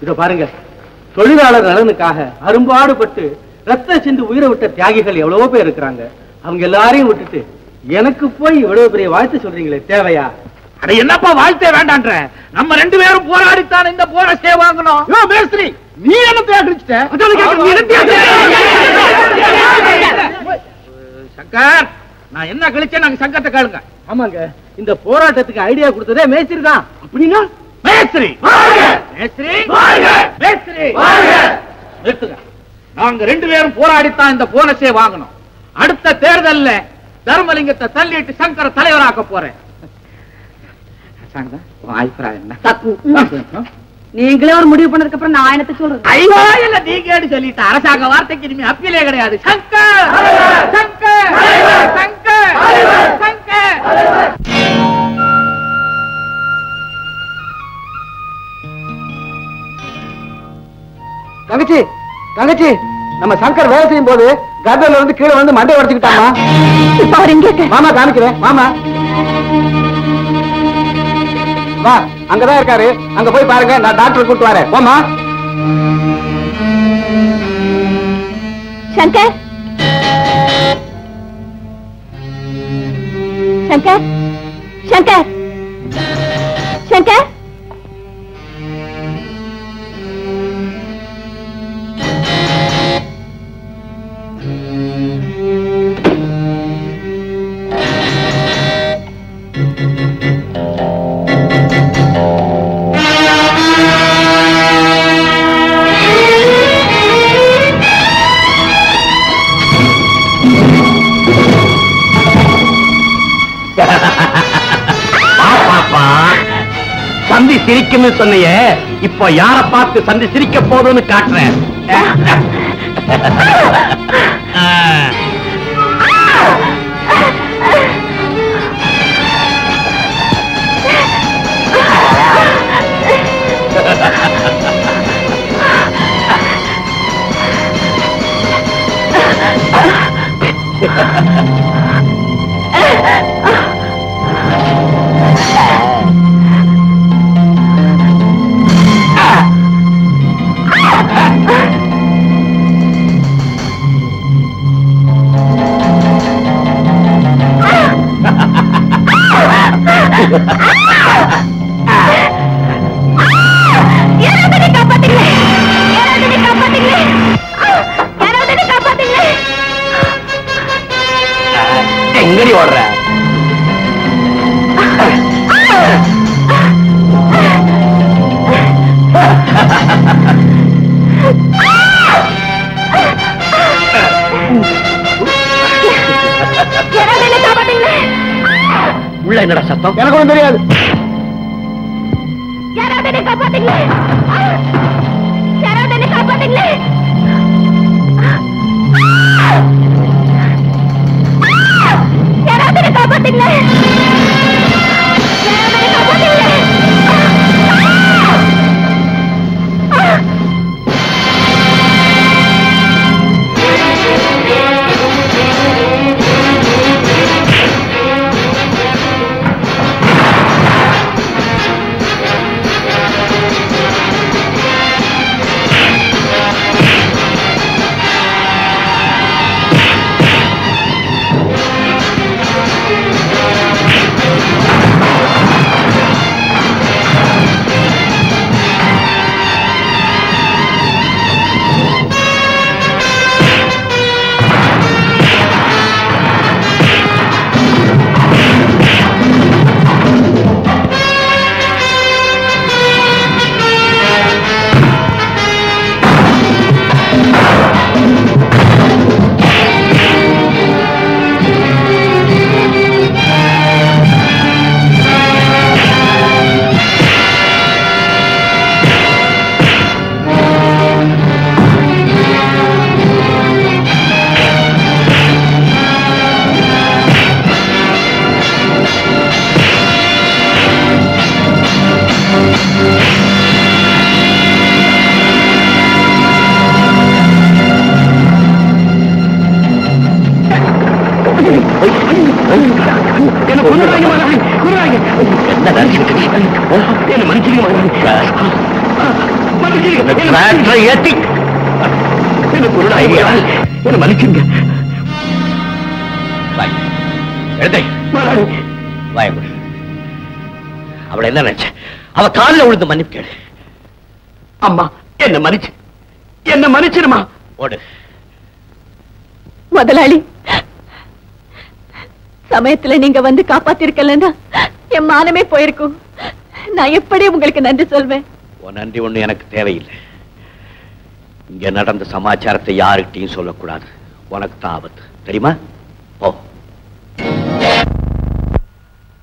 இதோ பாருங்க, தொழிலாளர் நலனுக்காக அரும்பாடுபட்டு ரத்த சிந்து உயிரை விட்ட தியாகிகள் எவ்வளவோ பேர் இருக்கிறாங்க. அவங்க எல்லாரையும் விட்டுட்டு எனக்கு போய் இவ்வளவு பெரிய வாழ்த்து சொல்றீங்களே, தேவையா? அட என்னப்பா வாழ்த்தே வேண்டான்ற, நம்ம 2 பேரும் போராடித்தான் இந்த போனஸே வாங்கணும். மேஸ்திரி நீ என்ன தேடிச்சிட்ட? சங்கர், நான் என்ன கழிச்சேன் நாங்க சங்கத்தை கேளுங்க. ஆமாங்க, இந்த போராட்டத்துக்கு ஐடியா கொடுத்ததே மேஸ்திரி தான். அப்படின்னா மேஸ்திரி மேஸ்திரி மேஸ்திரி நிறுத்துங்க. நாங்க 2 பேரும் போராடித்தான் இந்த போனஸே வாங்கணும். அடுத்த தேர்தல்ல தர்மலிங்கத்தை தள்ளிட்டு சங்கர தலைவராக்க போறேன். நீங்களே ஒரு முடிவு பண்ணதுக்கு அப்புறம் நான் என்னத்தை சொல்றேன்? ஐயோ இல்ல, நீங்க சொல்லிட்டு அரசாங்க வார்த்தைக்கு இனிமே அப்பீலே கிடையாது. சங்கர் சங்கர் சங்கர் சங்கர். தங்கச்சி தங்கச்சி, நம்ம சங்கர் வேலை செய்யும் போது கர்ப்பல இருந்து கீழே வந்து மண்டை உடைச்சுக்கிட்டாமா. மாமா காமிக்கிறேன், மாமா வா, அங்கதான் இருக்காரு, அங்க போய் பாருங்க, நான் டாக்டர் கூட்டு வரேன். போமா. சங்கர் சங்கர் சங்கர் சங்கர், சந்தி சிரிக்கும் சொன்னிய, இப்ப யார பார்த்து சந்தி சிரிக்க போதும்னு காட்டுறேன். எங்கடி ஓடுற? உள்ள என்னடா சத்தம்? எனக்கு ஒன்றும் தெரியாது. யாராவது காப்பாத்தீங்களே, யாராவது காப்பாத்தீங்களே. யாராவது காப்பாத்தீங்களே, யாராவது காப்பாத்தீங்களே. என்ன கொன்னுறாங்க முதலாளி, கொன்னுறாங்க. என்ன நினைச்சிருக்கீங்க? என்ன மன்னிச்சிருங்க முதலாளி. மன்னிச்சிருங்க. டிராக்டரை ஏத்தி என்ன கொன்னுறாங்க முதலாளி. என்ன மன்னிச்சிருங்க. எழுதை முதலாளி. வாயப்படு. அவளை என்ன நினைச்ச? அவ காலில் விழுந்து மன்னிப்பு கேடு. அம்மா என்ன மன்னிச்சு, என்ன மன்னிச்சிருமா. ஓடு. முதலாளி, சமயத்துல நீங்க வந்து காப்பாத்திருக்கலன்னா என் மானமே போயிருக்கும். நான் எப்படி உங்களுக்கு நன்றி சொல்வேன்? உன் நன்றி ஒண்ணு எனக்கு தேவையில்லை. இங்க நடந்த சமாச்சாரத்தை யாருக்கிட்டையும் சொல்லக்கூடாது. உனக்கு தான் ஆபத்து தெரியுமா? போ.